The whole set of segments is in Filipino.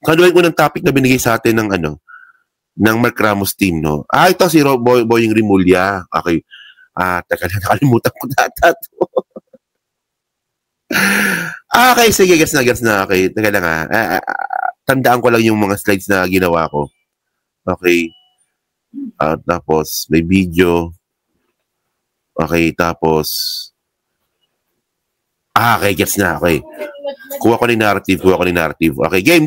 Ano yung unang topic na binigay sa atin ng ano, ng Mark Ramos team, no? Ito si Boying Rimulya. Okay. Teka na, nakalimutan ko data to. Okay, sige, gets na. Okay, teka lang tandaan ko lang yung mga slides na ginawa ko. Okay. Tapos, may video. Okay, tapos... okay, gets na. Okay. Kuha ko ni narrative. Okay, game.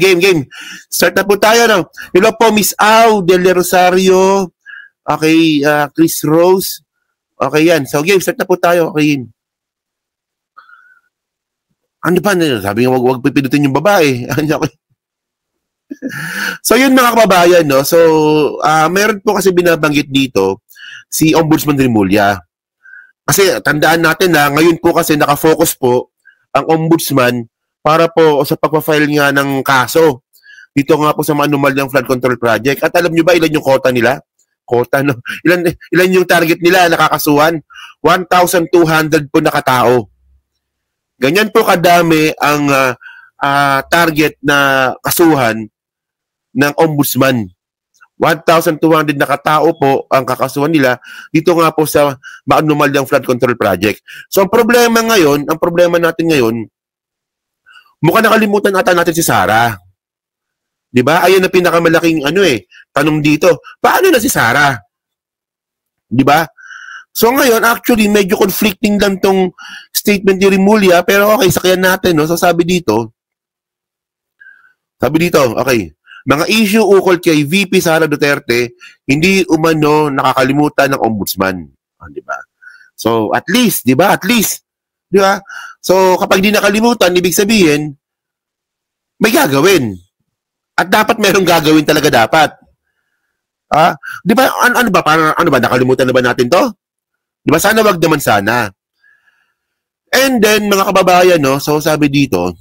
Start na po tayo, no? Hello po, Miss Au Del Rosario. Okay, Chris Rose. Okay, yan. So, game, start na po tayo. Okay. Ano ba? Sabi nga, wag pipinutin yung babae. Okay. So, yun mga kababayan, no? So, meron po kasi binabanggit dito si Ombudsman Rimulya. Kasi tandaan natin na ngayon po kasi nakafocus po ang ombudsman para po sa pagpa-file nga ng kaso. Dito nga po sa manumalyang flood control project. At alam nyo ba ilan yung quota nila? Quota, no? Ilan yung target nila nakakasuhan? 1,200 po na katao. Ganyan po kadami ang target na kasuhan ng ombudsman. 1,200 na katao po ang kakasuhan nila dito nga po sa maanumalyang flood control project. So ang problema natin ngayon, mukhang nakalimutan ata natin si Sara. 'Di ba? Ayun ang pinakamalaking tanong dito. Paano na si Sara? 'Di ba? So ngayon, actually medyo conflicting lang tong statement ni Rimulya, pero okay, sakyan natin, no? So sabi dito, okay. Mga issue ukol kay VP Sara Duterte, hindi umano nakakalimutan ng ombudsman. Di ba? So, at least, di ba? Di ba? So, kapag di nakalimutan, ibig sabihin, may gagawin. At dapat merong gagawin talaga dapat. Di ba? Ano ba? Nakalimutan na ba natin to? Di ba? Sana wag naman sana. And then, mga kababayan, no? So, sabi dito,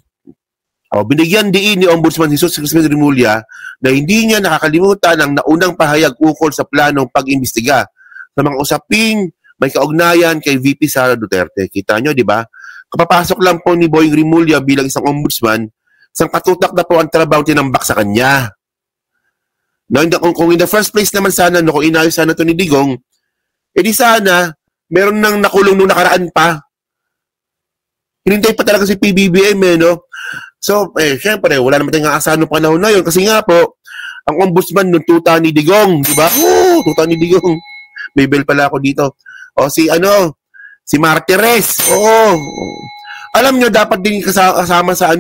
binigyan diin ni Ombudsman Jesus Crispin Rimulya na hindi niya nakakalimutan ang naunang pahayag ukol sa planong pag-imbestiga sa mga usaping may kaugnayan kay VP Sara Duterte. Kita nyo, di ba? Kapapasok lang po ni Boying Rimulya bilang isang ombudsman, isang katutak na po ang trabaho tinambak sa kanya. No, kung in the first place naman sana, kung inayos sana ito ni Digong, edi sana, meron nang nakulong nung nakaraan pa. Hinintay pa talaga si PBBM, no? So, syempre, wala naman tayong aasahan ng panahon na yun. Kasi nga po, ang ombudsman nung tuta ni Digong, di ba? Tuta ni Digong. May bell pala ako dito. Si Martires. Oo. Alam nyo, dapat din kasama sa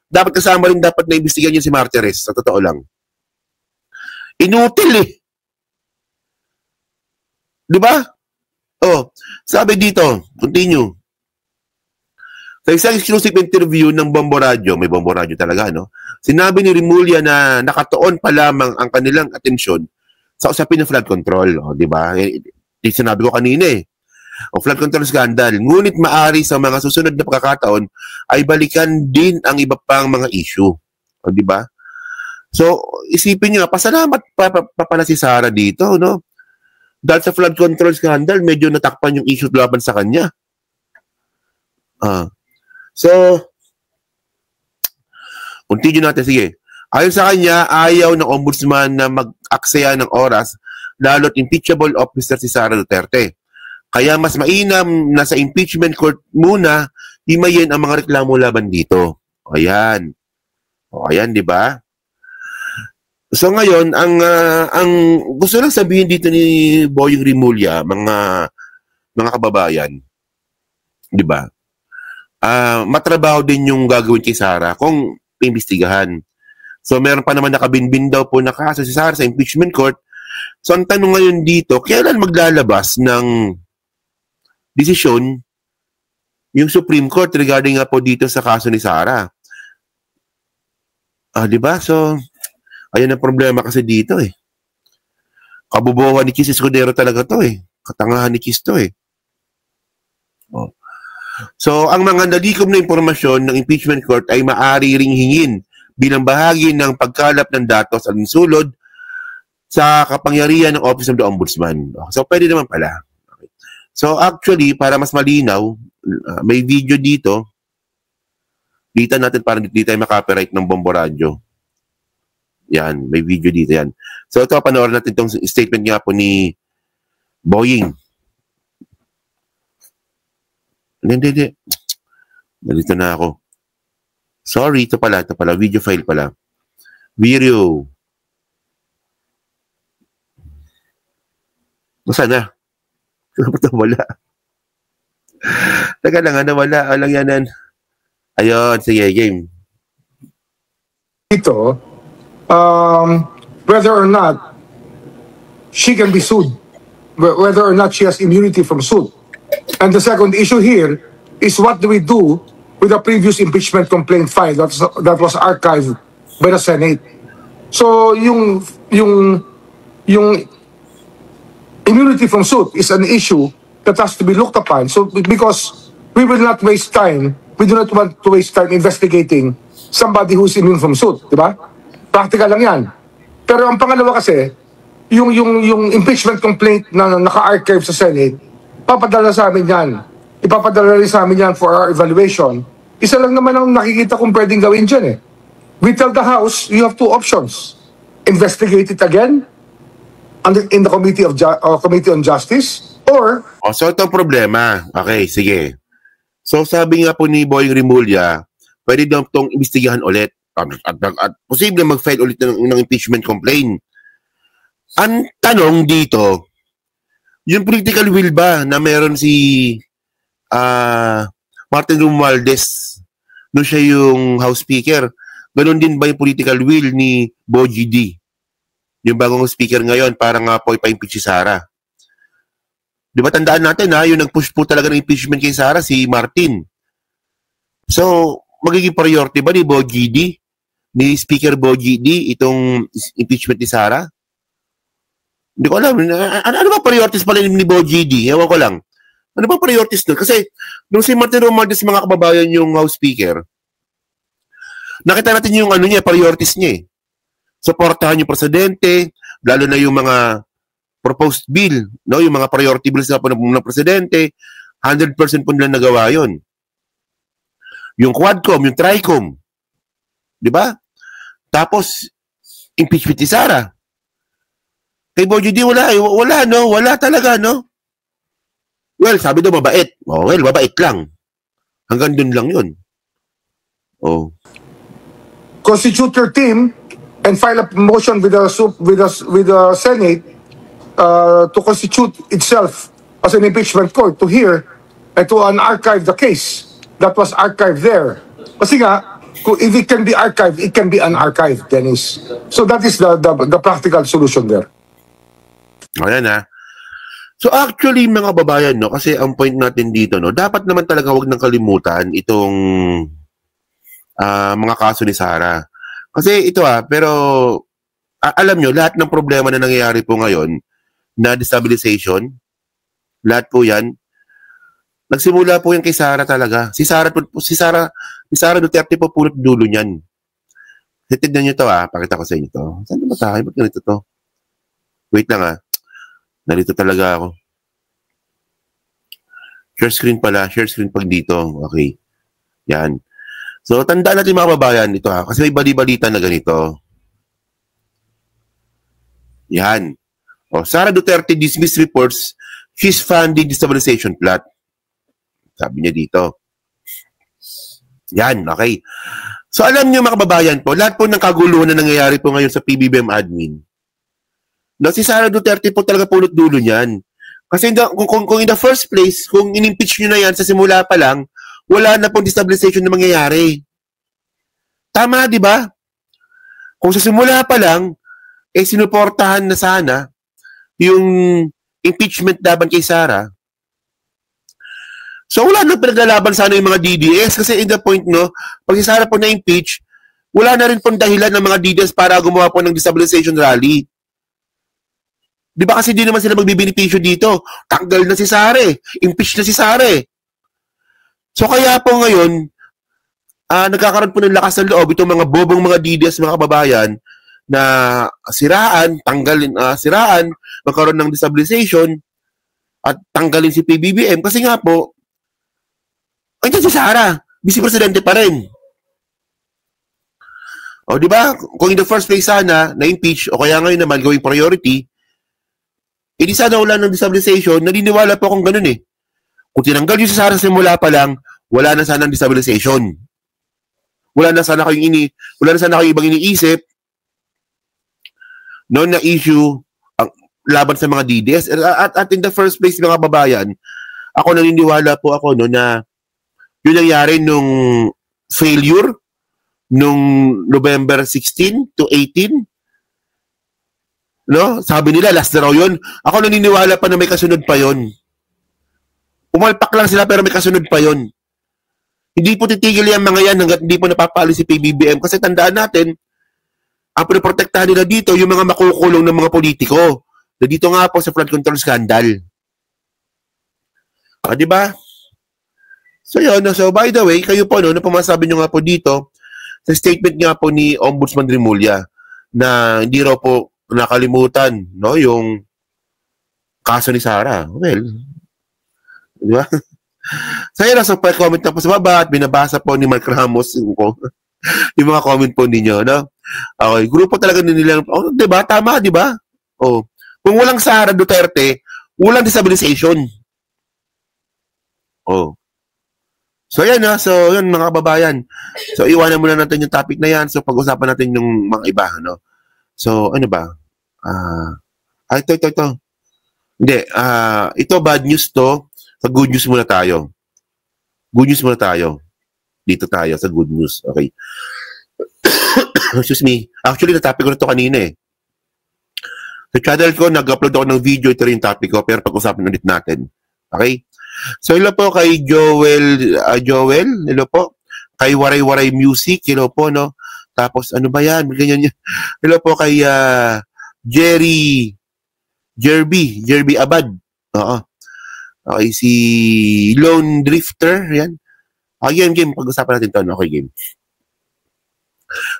dapat kasama rin dapat na imbestigan yun si Martires. Sa totoo lang. Inutil Di ba? Sabi dito, continue. Sa isang exclusive interview ng Bombo Radio, may Bombo Radio talaga, no? Sinabi ni Rimulya na nakatuon pa lamang ang kanilang atensyon sa usapin ng flood control. Di ba? Sinabi ko kanina flood control scandal. Ngunit maari sa mga susunod na pagkakataon ay balikan din ang iba pang mga issue. Di ba? So, isipin nyo, pasalamat pa pala si Sara dito, no? Dahil sa flood control scandal, medyo natakpan yung issue laban sa kanya. So, continue natin. Sige. Ayon sa kanya, ayaw ng ombudsman na mag-aksaya ng oras lalo't impeachable officer si Sara Duterte. Kaya mas mainam na sa impeachment court muna himayin ang mga reklamo laban dito. Ayan. Ayan, di ba? So ngayon, ang gusto lang sabihin dito ni Boying Rimulya, mga kababayan, di ba? Matrabaho din yung gagawin kay Sara kung imbestigahan. So, meron pa naman nakabinbin daw po na kaso si Sara sa impeachment court. So, ang tanong ngayon dito, kailan maglalabas ng desisyon yung Supreme Court regarding nga po dito sa kaso ni Sara? Di ba? So, ayan ang problema kasi dito Kabubuhan ni Chis Escudero talaga to Katangahan ni Chis to So, ang mga nalikom na impormasyon ng impeachment court ay maaari ring hingin bilang bahagi ng pagkalap ng datos at sulod sa kapangyarihan ng Office of the Ombudsman. So, pwede naman pala. Okay. So, actually, para mas malinaw, may video dito. Dito natin para hindi tayo makapiright ng Bombo Radio. Yan, may video dito yan. So ito, panoorin natin itong statement nga po ni Boying. Hindi. Nalito na ako. Sorry, ito pala, video file pala. Video. Saan na? Wala. Teka lang, nawala. Alang yanan. Ayun, sige, game. Ito, whether or not she can be sued, whether or not she has immunity from suit. And the second issue here is what do we do with the previous impeachment complaint file that was archived by the Senate. So yung immunity from suit is an issue that has to be looked upon. So because we will not waste time, we do not want to waste time investigating somebody who's immune from suit, di ba? Practical lang yan. Pero ang pangalawa kasi, yung impeachment complaint na naka-archive sa Senate, papadala sa amin yan. Ipapadala rin sa amin yan for our evaluation. Isa lang naman ang nakikita kong pwedeng gawin dyan eh. We tell the House, you have two options. Investigate it again in the Committee on Justice, or... So ito problema. Okay, sige. So sabi nga po ni Boying Rimulya, pwede daw itong imbestigahan ulit at posible mag-file ulit ng impeachment complaint. Ang tanong dito, yung political will ba na meron si Martin Romualdez nung siya yung House Speaker, ganun din ba yung political will ni Bogie D, yung bagong speaker ngayon, para nga po ipa-impeach si Sara? Di ba tandaan natin yung nag-push po talaga ng impeachment kay Sara, si Martin. So, magiging priority ba ni Bogie D, ni Speaker Bogie D, itong impeachment ni Sara? Hindi ko alam. Ano ba priorities pala ni Bogie D? Ewan ko lang. Ano ba priorities doon? Kasi, nung si Martin Romualdez, mga kababayan, yung House Speaker, nakita natin yung priorities niya eh. Suportahan yung presidente, lalo na yung mga proposed bill, no? Yung mga priority bills na po ng presidente, 100% po nila nagawa yun. Yung Quadcom, yung Tricom, di ba? Tapos, impeachment ni Sara. Kay Bogie D, wala talaga, no? Well, sabi daw mabait. Well, mabait lang. Hanggang dun lang yun. Constitute your team and file a motion with the Senate to constitute itself as an impeachment court to hear and to unarchive the case that was archived there. Kasi nga, if it can be archived, it can be unarchived, Dennis. So that is the practical solution there. Ayan So actually, mga babayan, no, kasi ang point natin dito, no, dapat naman talaga wag nang kalimutan itong mga kaso ni Sara. Kasi ito pero alam nyo, lahat ng problema na nangyayari po ngayon na destabilization, lahat po yan, nagsimula po yan kay Sara talaga. Si Sara Duterte po punot dulo niyan. Tignan nyo to pakita ko sa inyo to. Saan ba tayo? Ba't ganito to? Wait lang Narito talaga ako. Share screen pala. Share screen pag dito. Okay. Yan. So, tandaan natin mga kababayan ito kasi may bali-balita na ganito. Yan. Sara Duterte dismissed reports she's funding destabilization plot. Sabi niya dito. Yan. Okay. So, alam niyo mga kababayan po, lahat po ng kaguluhan na nangyayari po ngayon sa PBBM admin, na si Sara Duterte po talaga punot dulo niyan. Kasi kung in the first place, kung in-impeach nyo na yan sa simula pa lang, wala na pong destabilization na mangyayari. Tama, di ba? Kung sa simula pa lang, sinuportahan na sana yung impeachment laban kay Sara. So wala na pinaglalaban sana yung mga DDS kasi in the point, no, pag si Sara po na-impeach, wala na rin pong dahilan ng mga DDS para gumawa po ng destabilization rally. Di ba kasi di naman sila magbibenepisyo dito? Tanggal na si Sara impeach na si Sara So kaya po ngayon, nagkakaroon po ng lakas ng loob itong mga bobong mga DDS, mga kababayan, na siraan, magkaroon ng destabilization, at tanggalin si PBBM. Kasi nga po, andyan si Sara, vice presidente pa rin. O, di ba? Kung in the first place sana, na-impeach, o kaya ngayon naman gawing priority, hindi sana wala ng destabilization, naniniwala po akong ganun eh. Kung tinanggal yung sa Sara simula pa lang, wala na sana ng destabilization. Wala na sana kayong ibang iniisip noon na issue ang laban sa mga DDS. At in the first place, mga babayan, ako naniniwala po ako no, na yun nangyari nung failure nung November 16 to 18. No? Sabi nila, last na raw yun. Ako naniniwala pa na may kasunod pa yun. Umalpak lang sila pero may kasunod pa yun. Hindi po titigil yung mga yan hanggat hindi po napapali si PBBM. Kasi tandaan natin, ang pinoprotektahan nila dito, yung mga makukulong ng mga politiko. Na dito nga po sa flood control scandal. Di ba? So yun, so by the way, kayo po, no, pumasabi nyo nga po dito, sa statement nga po ni Ombudsman Remulla, na hindi raw po nakalimutan, no, yung kaso ni Sara. Well, di ba? So yun, so pa-comment na po sa baba at binabasa po ni Mark Ramos yung mga comment po ninyo, no? Okay, grupo talaga nila, oh, di ba? Tama, di ba? Oh. Kung walang Sara Duterte, walang destabilization. Oh. So yan na, so yun mga kababayan. So iwanan muna natin yung topic na yan. So pag-usapan natin yung mga iba, no? So ano ba? Ito. Hindi, ito bad news to. Sa good news muna tayo. Good news muna tayo. Dito tayo sa good news. Okay. Excuse me. Actually, na-topic ko na to kanina eh. Sa channel ko, nag-upload ako ng video. Ito rin yung topic ko. Pero pag-usapan ulit natin. Okay? So, hello po kay Joel. Hello po. Kay Waray Music. Hello po, no? Tapos, ano ba yan? Ganyan yan. Hello po kay Jerby Abad. Oo. Okay, si Lone Drifter. Yan. Okay, game. Pag-usapan natin ito. No? Okay, game.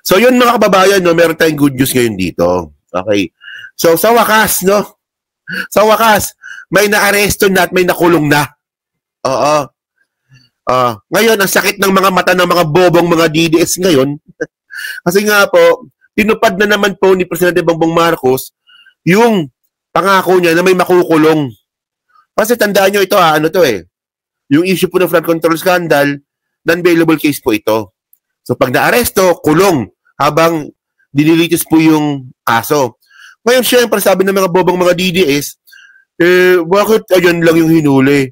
So, yun mga kababayan, no? Meron tayong good news ngayon dito. Okay. So, sa wakas, no? Sa wakas, may na-aresto na at may nakulong na. Oo. Ngayon, ang sakit ng mga mata ng mga bobong mga DDS ngayon. Kasi nga po, tinupad na naman po ni Presidente Bongbong Marcos yung pangako niya na may makukulong. Kasi tandaan nyo ito, ano to eh. Yung issue po ng flood control scandal, non-bailable case po ito. So pag na-aresto, kulong habang dinilitis po yung kaso. Ngayon, syempre, sabi ng mga bobong mga DDS, bakit ayan lang yung hinuli?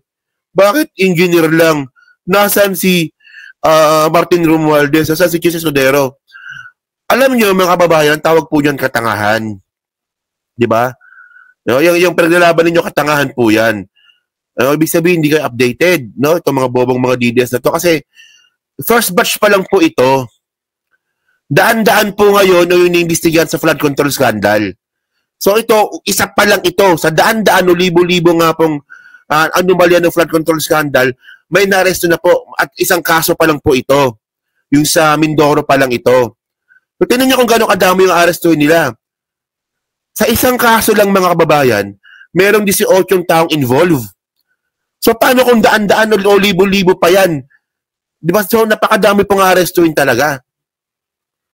Bakit engineer lang? Nasaan si Martin Romualdez? Nasaan si Chis Escudero? Alam niyo mga kababayan, tawag po yan katangahan. Di ba? Yung pinaglalaban ninyo, katangahan po yan. Ibig sabihin, hindi kayo updated. No? Itong mga bobong mga DDS na to. Kasi, first batch pa lang po ito. Daan-daan po ngayon yung iniimbestigahan sa flood control scandal. So ito, isa pa lang ito. Sa daan-daan o libo-libo nga pong anomalya ng flood control scandal, may naresto na po at isang kaso pa lang po ito. Yung sa Mindoro pa lang ito. So tingnan niyo kung gaano kadami yung arestuhin nila. Sa isang kaso lang mga kababayan, merong 18 taong involved. So paano kung daan-daan o libo-libo pa yan? Di ba? So napakadami pong arestuhin talaga.